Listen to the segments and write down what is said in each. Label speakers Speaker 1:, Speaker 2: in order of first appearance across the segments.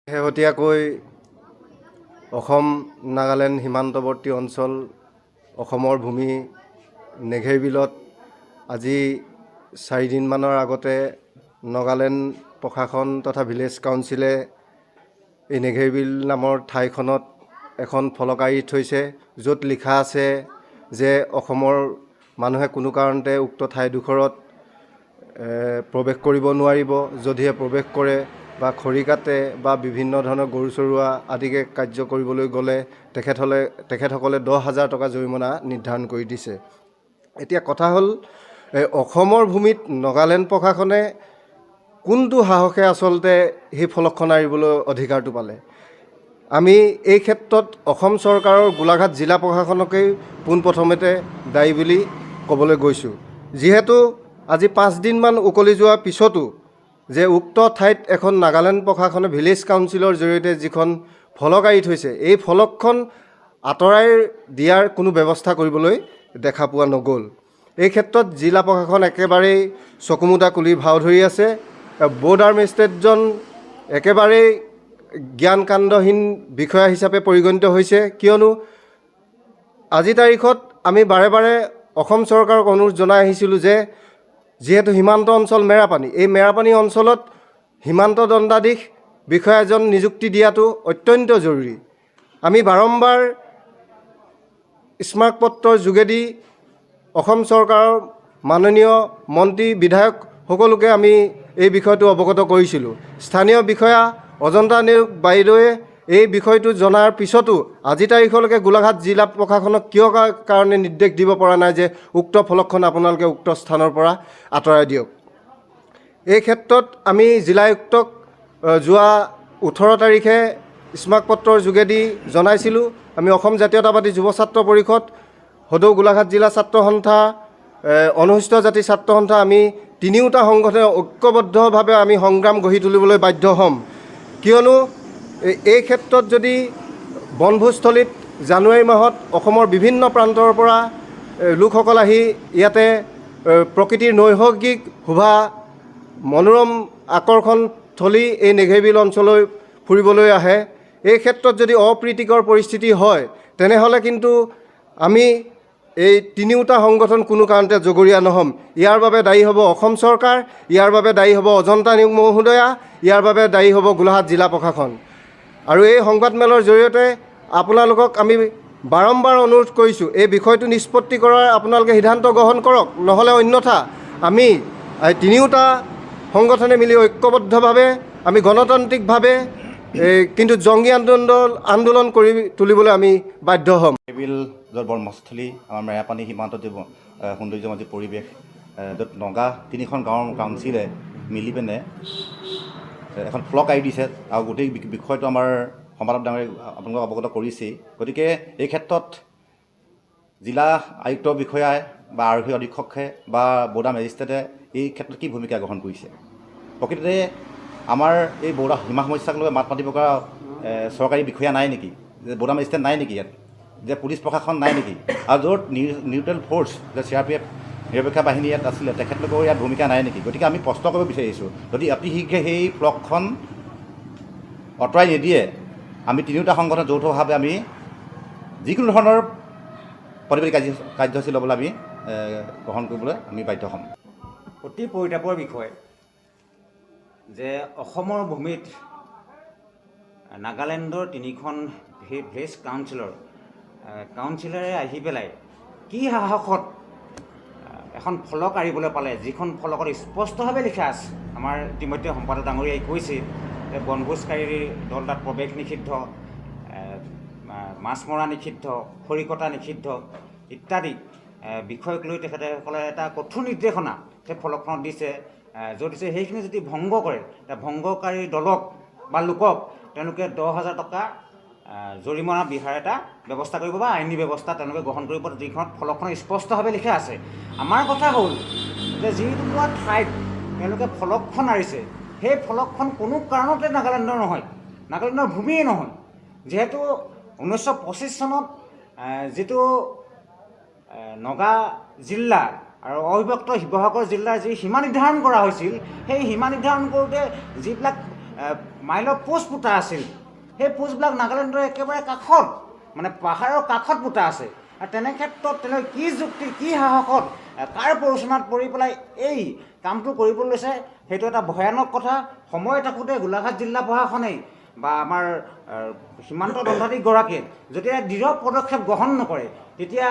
Speaker 1: শেহতীয়াকৈ অসম নাগালেণ্ড সীমান্তৱৰ্তী অঞ্চল অসমৰ ভূমি নেঘেৰিবিলত আজি 4 দিনমানৰ আগতে নাগালেণ্ড প্ৰশাসন তথা ভিলেজ কাউন্সিলে এই নেঘেৰিবিল নামৰ ঠাইখনত এখন ফলক আঁৰি থৈছে, য'ত লিখা আছে যে অসমৰ মানুহে কোনো কাৰণতে উক্ত ঠাইডোখৰত প্ৰৱেশ কৰিব নোৱাৰিব। যদিহে প্ৰৱেশ কৰে বা খৰি কাটে বা বিভিন্ন ধৰণৰ গৰু চৰুৱা আদিকে কাৰ্য কৰিবলৈ গ'লে তেখেতসকলে 10,000 টকা জৰিমনা নিৰ্ধাৰণ কৰি দিছে। এতিয়া কথা হ'ল, অসমৰ ভূমিত নাগালেণ্ড প্ৰশাসনে কোনটো সাহসে আচলতে সেই ফলকখন আঁৰিবলৈ অধিকাৰটো পালে। আমি এই ক্ষেত্ৰত অসম চৰকাৰৰ গোলাঘাট জিলা প্ৰশাসনকেই পোনপ্ৰথমতে দায়ী বুলি ক'বলৈ গৈছোঁ। যিহেতু আজি 5 দিনমান উকলি যোৱাৰ পিছতো যে উক্ত ঠাইত এখন নাগালেণ্ড প্ৰশাসনে ভিলেজ কাউন্সিলৰ জৰিয়তে যিখন ফলক আঁৰি থৈছে, এই ফলকখন আঁতৰাই দিয়াৰ কোনো ব্যৱস্থা কৰিবলৈ দেখা পোৱা নগ'ল। এই ক্ষেত্ৰত জিলা প্ৰশাসন একেবাৰেই চকুমুটা কুলি ভাও ধৰি আছে। বৰ্ডাৰ মেজিষ্ট্ৰেটজন একেবাৰেই জ্ঞানকাণ্ডহীন বিষয়া হিচাপে পৰিগণিত হৈছে, কিয়নো আজি তাৰিখত আমি বাৰে বাৰে অসম চৰকাৰক অনুৰোধ জনাই আহিছিলোঁ যে যিহেতু সীমান্ত অঞ্চল মেৰাপানী, এই মেৰাপানী অঞ্চলত সীমান্ত দণ্ডাধীশ বিষয়া এজন নিযুক্তি দিয়াটো অত্যন্ত জৰুৰী। আমি বাৰম্বাৰ স্মাৰকপত্ৰৰ যোগেদি অসম চৰকাৰৰ মাননীয় মন্ত্ৰী বিধায়ক সকলোকে আমি এই বিষয়টো অৱগত কৰিছিলোঁ। স্থানীয় বিষয়া অজন্তা নেওগ বাইদেৱে এই বিষয়টো জনাৰ পিছতো আজি তাৰিখলৈকে গোলাঘাট জিলা প্ৰশাসনক কিয় কাৰণে নিৰ্দেশ দিব পৰা নাই যে উক্ত ফলকখন আপোনালোকে উক্ত স্থানৰ পৰা আঁতৰাই দিয়ক। এই ক্ষেত্ৰত আমি জিলায়ুক্তক যোৱা 18 তাৰিখে স্মাৰকপত্ৰৰ যোগেদি জনাইছিলোঁ। আমি অসম জাতীয়তাবাদী যুৱ ছাত্ৰ পৰিষদ, সদৌ গোলাঘাট জিলা ছাত্ৰ সন্থা, অনুসূচিত জাতি ছাত্ৰ সন্থা, আমি তিনিওটা সংগঠনে ঐক্যবদ্ধভাৱে আমি সংগ্ৰাম গঢ়ি তুলিবলৈ বাধ্য হ'ম। কিয়নো এই ক্ষেত্ৰত যদি বনভোজস্থলীত জানুৱাৰী মাহত অসমৰ বিভিন্ন প্ৰান্তৰ পৰা লোকসকল আহি ইয়াতে প্ৰকৃতিৰ নৈসৰ্গিক শোভা মনোৰম আকৰ্ষণ থলী এই নেঘেৰিবিল অঞ্চললৈ ফুৰিবলৈ আহে, এই ক্ষেত্ৰত যদি অপ্ৰীতিকৰ পৰিস্থিতি হয় তেনেহ'লে কিন্তু আমি এই তিনিওটা সংগঠন কোনো কাৰণতে জগৰীয়া নহ'ম। ইয়াৰ বাবে দায়ী হ'ব অসম চৰকাৰ, ইয়াৰ বাবে দায়ী হ'ব অজন্তা নেওগ মহোদয়া, ইয়াৰ বাবে দায়ী হ'ব গোলাঘাট জিলা প্ৰশাসন। আৰু এই সংবাদমেলৰ জৰিয়তে আপোনালোকক আমি বাৰম্বাৰ অনুৰোধ কৰিছোঁ, এই বিষয়টো নিষ্পত্তি কৰাৰ আপোনালোকে সিদ্ধান্ত গ্ৰহণ কৰক, নহ'লে অন্যথা আমি তিনিওটা সংগঠনে মিলি ঐক্যবদ্ধভাৱে আমি গণতান্ত্ৰিকভাৱে কিন্তু জংগী আন্দোলন কৰি তুলিবলৈ আমি বাধ্য হ'ম।
Speaker 2: নেঘেৰিবিল য'ত বনভোজস্থলী, আমাৰ মেৰাপানী সীমান্তত সৌন্দৰ্যময় পৰিৱেশ, য'ত নগা 3খন গাঁৱৰ কাউন্সিলে মিলি পিনে এখন ফলক আঁৰি দিছে, আৰু গোটেই বিষয়টো আমাৰ সম্পাদক ডাঙৰীয়ে আপোনালোকক অৱগত কৰিছেই। গতিকে এই ক্ষেত্ৰত জিলা আয়ুক্ত বিষয়াই বা আৰক্ষী অধীক্ষকে বা বৰ্ডাৰ মেজিষ্ট্ৰেটে এই ক্ষেত্ৰত কি ভূমিকা গ্ৰহণ কৰিছে? প্ৰকৃততে আমাৰ এই বৰ্ডাৰ সীমা সমস্যাক লৈ মাত মাতিব পৰা চৰকাৰী বিষয়া নাই নেকি? যে বৰ্ডাৰ মেজিষ্ট্ৰেট নাই নেকি ইয়াত? যে পুলিচ প্ৰশাসন নাই নেকি? আৰু য'ত নিউট্ৰেল ফ'ৰ্চ যে CRPF নিৰপেক্ষ বাহিনী ইয়াত আছিলে, তেখেতলোকৰ ইয়াত ভূমিকা নাই নেকি? গতিকে আমি প্ৰশ্ন কৰিব বিচাৰিছোঁ, যদি অতি শীঘ্ৰে সেই ফ্লগখন আঁতৰাই নিদিয়ে, আমি তিনিওটা সংগঠন যৌথভাৱে আমি যিকোনো ধৰণৰ প্ৰতিবাদী কাৰ্যসূচী ল'বলৈ আমি গ্ৰহণ কৰিবলৈ আমি বাধ্য হ'ম।
Speaker 3: অতি পৰিতাপৰ বিষয় যে অসমৰ ভূমিত নাগালেণ্ডৰ 3খন ভিলেজ কাউন্সিলৰে আহি পেলাই কি সাহসত এখন ফলক আঁৰিবলৈ পালে, যিখন ফলকত স্পষ্টভাৱে লিখা আছে। আমাৰ ইতিমধ্যে সম্পাদক ডাঙৰীয়াই কৈছে যে বনভোজকাৰীৰ দল তাত প্ৰৱেশ নিষিদ্ধ, মাছ মৰা নিষিদ্ধ, খৰি কটা নিষিদ্ধ ইত্যাদি বিষয়ক লৈ তেখেতসকলে এটা কঠোৰ নিৰ্দেশনা সেই ফলকখনত দিছে। য'ত দিছে সেইখিনি যদি ভংগ কৰে, ভংগকাৰী দলক বা লোকক তেওঁলোকে 10,000 টকা জৰিমনা বিহাৰ এটা ব্যৱস্থা কৰিব বা আইনী ব্যৱস্থা তেওঁলোকে গ্ৰহণ কৰিব, যিখনত ফলকখন স্পষ্টভাৱে লিখা আছে। আমাৰ কথা হ'ল যে যিটুকুৰা ঠাইত তেওঁলোকে ফলকখন আঁৰিছে, সেই ফলকখন কোনো কাৰণতে নাগালেণ্ডৰ নহয়, নাগালেণ্ডৰ ভূমিয়েই নহয়। যিহেতু 1925 চনত যিটো নগা জিলা আৰু অবিভক্ত শিৱসাগৰ জিলাৰ যি সীমা নিৰ্ধাৰণ কৰা হৈছিল, সেই সীমা নিৰ্ধাৰণ কৰোঁতে যিবিলাক মাইলৰ পোষ্ট পোতা আছিল সেই পোষ্টবিলাক নাগালেণ্ডৰ একেবাৰে কাষত মানে পাহাৰৰ কাষত পোতা আছে আৰু তেনে ক্ষেত্ৰত তেওঁলোকে কি যুক্তি কি সাহসত কাৰ প্ৰৰোচনাত পৰি পেলাই এই কামটো কৰিবলৈ লৈছে সেইটো এটা ভয়ানক কথা সময় থাকোঁতে গোলাঘাট জিলা প্ৰশাসনেই বা আমাৰ সীমান্ত দণ্ডাধীশগৰাকীয়ে যেতিয়া দৃঢ় পদক্ষেপ গ্ৰহণ নকৰে তেতিয়া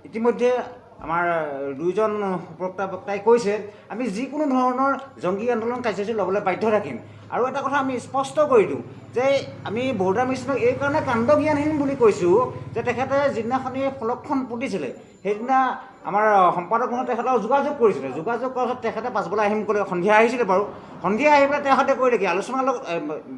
Speaker 3: ইতিমধ্যে আমাৰ দুইজন বক্তাই কৈছে আমি যিকোনো ধৰণৰ জংগী আন্দোলন কাৰ্যসূচী ল'বলৈ বাধ্য থাকিম আৰু এটা কথা আমি স্পষ্ট কৰি দিওঁ যে আমি বৰ্ডাৰ মিছনক এই কাৰণে কাণ্ডজ্ঞানহীন বুলি কৈছোঁ যে তেখেতে যিদিনাখনি ফলকখন পুতিছিলে সেইদিনা আমাৰ সম্পাদক মহোদয়ে তেখেতক যোগাযোগ কৰিছিলে যোগাযোগ কৰাৰ পাছত তেখেতে পাছবেলা আহিম ক'লে সন্ধিয়া আহিছিলে বাৰু সন্ধিয়া আহি পেলাই তেখেতে কৰিলে কি আলোচনাৰ লগত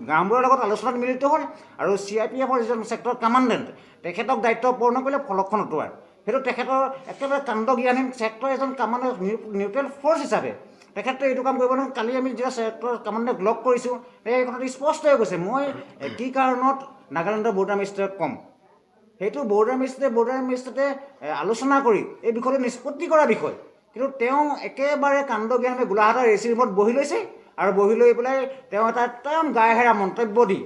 Speaker 3: গাঁওবোৰৰ লগত আলোচনাত মিলিত হ'ল আৰু CRPFৰ যিজন ছেক্টৰ কমাণ্ডেণ্ট তেখেতক দায়িত্ব পূৰ্ণ কৰিলে ফলকখন আঁতৰোৱাৰ সেইটো তেখেতৰ একেবাৰে কাণ্ডজ্ঞানহীন ছেক্টৰ এজন কামাণ্ডাৰ নিউট্ৰেল ফ'ৰ্চ হিচাপে তেখেতে এইটো কাম কৰিব নহয় কালি আমি যেতিয়া ছেক্টৰ কামাণ্ডাৰক লগ কৰিছোঁ এই কথাটো স্পষ্ট হৈ গৈছে মই কি কাৰণত নাগালেণ্ডৰ বৰ্ডাৰ মেজিষ্ট্ৰেটক ক'ম সেইটো বৰ্ডাৰ মেজিষ্ট্ৰেটে আলোচনা কৰি এই বিষয়টো নিষ্পত্তি কৰা বিষয় কিন্তু তেওঁ একেবাৰে কাণ্ডজ্ঞানভাৱে গোলাঘাটৰ AC ৰুমত বহি লৈছে আৰু বহি লৈ পেলাই তেওঁ এটা একদম গায়েহেৰা মন্তব্য দি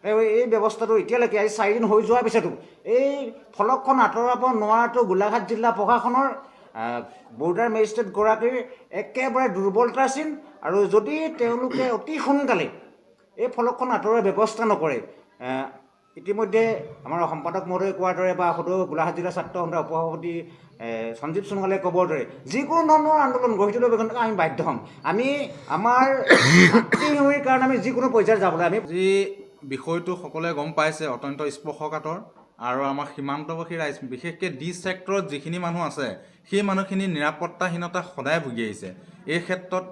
Speaker 3: তেওঁ এই ব্যৱস্থাটো এতিয়ালৈকে আজি 4 দিন হৈ যোৱাৰ পিছতো এই ফলকখন আঁতৰাব নোৱাৰাটো গোলাঘাট জিলা প্ৰশাসনৰ বৰ্ডাৰ মেজিষ্ট্ৰেটগৰাকীৰ একেবাৰে দুৰ্বলতাৰ চিন আৰু যদি তেওঁলোকে অতি সোনকালে এই ফলকখন আঁতৰোৱাৰ ব্যৱস্থা নকৰে ইতিমধ্যে আমাৰ সম্পাদক মহোদয়ে কোৱাৰ দৰে বা সদৌ গোলাঘাট জিলা ছাত্ৰ সন্থাৰ উপসভাপতি সঞ্জীৱ সোণোৱালে ক'বৰ দৰে যিকোনো ধৰণৰ আন্দোলন গঢ়ি তুলিব আমি বাধ্য হ'ম আমি আমাৰ মাতৃভূমিৰ কাৰণে আমি যিকোনো পৰ্যায়ত যাবলৈ আমি
Speaker 4: যি বিষয়টো সকলোৱে গম পাইছে অত্যন্ত স্পৰ্শকাতৰ আৰু আমাৰ সীমান্তবাসী ৰাইজ বিশেষকৈ ডি ছেক্টৰত যিখিনি মানুহ আছে সেই মানুহখিনি নিৰাপত্তাহীনতা সদায় ভুগি আহিছে এই ক্ষেত্ৰত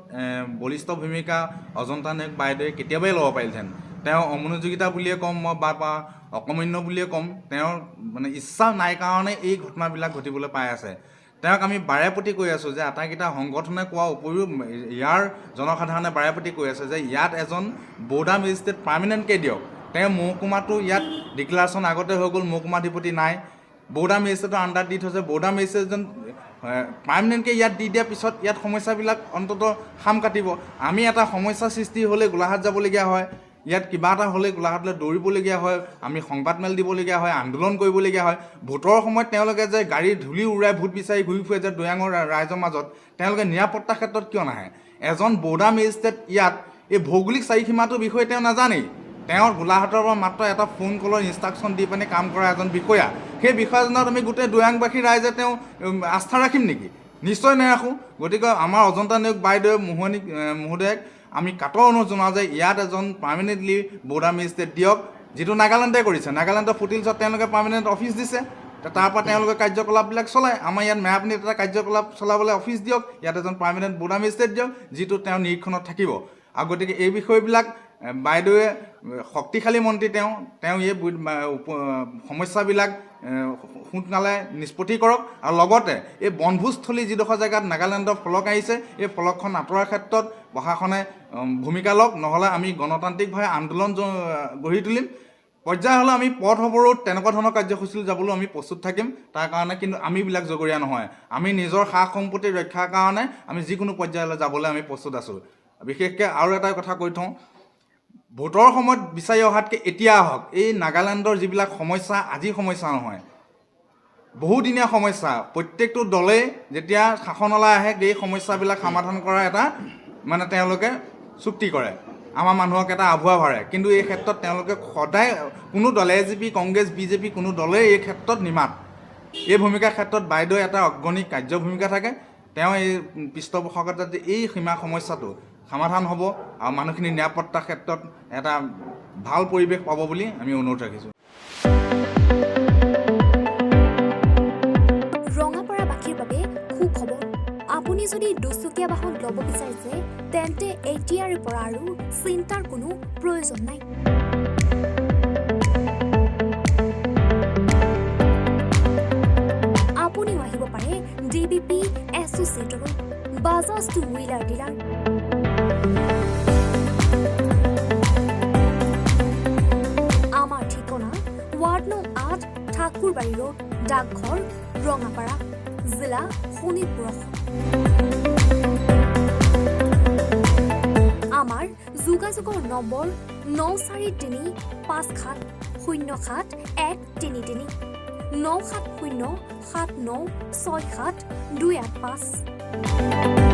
Speaker 4: বলিষ্ঠ ভূমিকা অজন্তা নায়ক বাইদেৱে কেতিয়াবাই ল'ব পাৰিলহেঁতেন তেওঁ অমনোযোগিতা বুলিয়ে ক'ম মই বা অকমান্য বুলিয়ে ক'ম তেওঁৰ মানে ইচ্ছা নাই কাৰণে এই ঘটনাবিলাক ঘটিবলৈ পাই আছে তেওঁক আমি বাৰেপতি কৈ আছোঁ যে আটাইকেইটা সংগঠনে কোৱা উপৰিও ইয়াৰ জনসাধাৰণে বাৰেপতি কৈ আছে যে ইয়াত এজন বৰ্ডাৰ মেজিষ্ট্ৰেট পাৰ্মানেণ্টকৈ দিয়ক তেওঁ মহকুমাটো ইয়াত ডিক্লাৰেশ্যন আগতে হৈ গ'ল মহকুমাধিপতি নাই বৰ্ডাৰ মেজিষ্ট্ৰেটৰ আণ্ডাৰ দি থৈছে বৰ্ডাৰ মেজিষ্ট্ৰেটজন পাৰ্মানেণ্টকৈ ইয়াত দি দিয়াৰ পিছত ইয়াত সমস্যাবিলাক অন্ততঃ খাম কাটিব আমি এটা সমস্যা সৃষ্টি হ'লে গোলাঘাট যাবলগীয়া হয় ইয়াত কিবা এটা হ'লে গোলাঘাটলৈ দৌৰিবলগীয়া হয় আমি সংবাদমেল দিবলগীয়া হয় আন্দোলন কৰিবলগীয়া হয় ভোটৰ সময়ত তেওঁলোকে যে গাড়ী ধূলি উৰাই ভোট বিচাৰি ঘূৰি ফুৰে যে দৈয়াঙৰ ৰাইজৰ মাজত তেওঁলোকে নিৰাপত্তাৰ ক্ষেত্ৰত কিয় নাহে এজন বৰ্ডাৰ মেজিষ্ট্ৰেট ইয়াত এই ভৌগোলিক চাৰিসীমাটোৰ বিষয়ে তেওঁ নাজানেই তেওঁৰ গোলাঘাটৰ পৰা মাত্ৰ এটা ফোন কলৰ ইনষ্ট্ৰাকশ্যন দি পিনে কাম কৰা এজন বিষয়া সেই বিষয়াজনত আমি গোটেই দৈয়াংবাসী ৰাইজে তেওঁ আস্থা ৰাখিম নেকি নিশ্চয় নাৰাখোঁ গতিকে আমাৰ অজন্তা নায়ক বাইদেৱে মহোদয়ক আমি কাটৰ অনুৰোধ জনাওঁ যে ইয়াত এজন পাৰ্মানেণ্টলি বৰ্ডাৰ মেজিষ্ট্ৰেট দিয়ক যিটো নাগালেণ্ডে কৰিছে নাগালেণ্ডৰ ফুটিলছত তেওঁলোকে পাৰ্মানেণ্ট অফিচ দিছে তাৰপৰা তেওঁলোকে কাৰ্যকলাপবিলাক চলায় আমাৰ ইয়াত মেৰাপানীত এটা কাৰ্যকলাপ চলাবলৈ অফিচ দিয়ক ইয়াত এজন পাৰ্মানেণ্ট বৰ্ডাৰ মেজিষ্ট্ৰেট দিয়ক যিটো তেওঁ নিৰীক্ষণত থাকিব আৰু গতিকে এই বিষয়বিলাক বাইদেৱে শক্তিশালী মন্ত্ৰী তেওঁ এই সমস্যাবিলাক সোনকালে নিষ্পত্তি কৰক আৰু লগতে এই বনভোজস্থলী যিডোখৰ জেগাত নাগালেণ্ডৰ ফলক আহিছে এই ফলকখন আঁতৰোৱাৰ ক্ষেত্ৰত প্ৰশাসনে ভূমিকা লওক নহ'লে আমি গণতান্ত্ৰিকভাৱে আন্দোলন গঢ়ি তুলিম পৰ্যায় হ'লে আমি পথ অৱৰোধ তেনেকুৱা ধৰণৰ কাৰ্যসূচীলৈ যাবলৈ আমি প্ৰস্তুত থাকিম তাৰ কাৰণে কিন্তু আমিবিলাক জগৰীয়া নহয় আমি নিজৰ সা সম্পত্তি ৰক্ষাৰ কাৰণে আমি যিকোনো পৰ্যায়লৈ যাবলৈ আমি প্ৰস্তুত আছোঁ বিশেষকৈ আৰু এটা কথা কৈ থওঁ ভোটৰ সময়ত বিচাৰি অহাতকৈ এতিয়া আহক এই নাগালেণ্ডৰ যিবিলাক সমস্যা আজি সমস্যা নহয় বহুদিনীয়া সমস্যা প্ৰত্যেকটো দলেই যেতিয়া শাসনলৈ আহে এই সমস্যাবিলাক সমাধান কৰাৰ এটা মানে তেওঁলোকে চুক্তি কৰে আমাৰ মানুহক এটা আভুৱা ভৰে কিন্তু এই ক্ষেত্ৰত তেওঁলোকে সদায় কোনো দলে AGP কংগ্ৰেছ BJP কোনো দলেই এই ক্ষেত্ৰত নিমাত এই ভূমিকাৰ ক্ষেত্ৰত বাইদেউ এটা অগ্ৰণী কাৰ্য ভূমিকা থাকে তেওঁ এই পৃষ্ঠপোষকতাত এই সীমা সমস্যাটো সমাধান হ'ব আৰু মানুহখিনি নিৰাপত্তাৰ ক্ষেত্ৰত এটা ভাল পৰিৱেশ পাব বুলি আমি অনুৰোধ ৰাখিছোঁ
Speaker 5: ৰঙাপাৰাবাসীৰ বাবে সুখবৰ আপুনি যদি দুচকীয়া বাহন ল'ব বিচাৰিছে তেন্তে এতিয়াৰে পৰা আৰু চিন্তাৰ কোনো প্ৰয়োজন নাই আপুনিও আহিব পাৰে DBP এছ'চিয়েটৰ বাজাজ টু হুইলাৰ ডিলাৰ আমাৰ ঠিকনা ৱাৰ্ড নং 8 ঠাকুৰবাৰী ৰোড ডাকঘৰ ৰঙাপাৰা জিলা শোণিতপুৰ আমাৰ যোগাযোগৰ নম্বৰ 9435707133 9707967285285।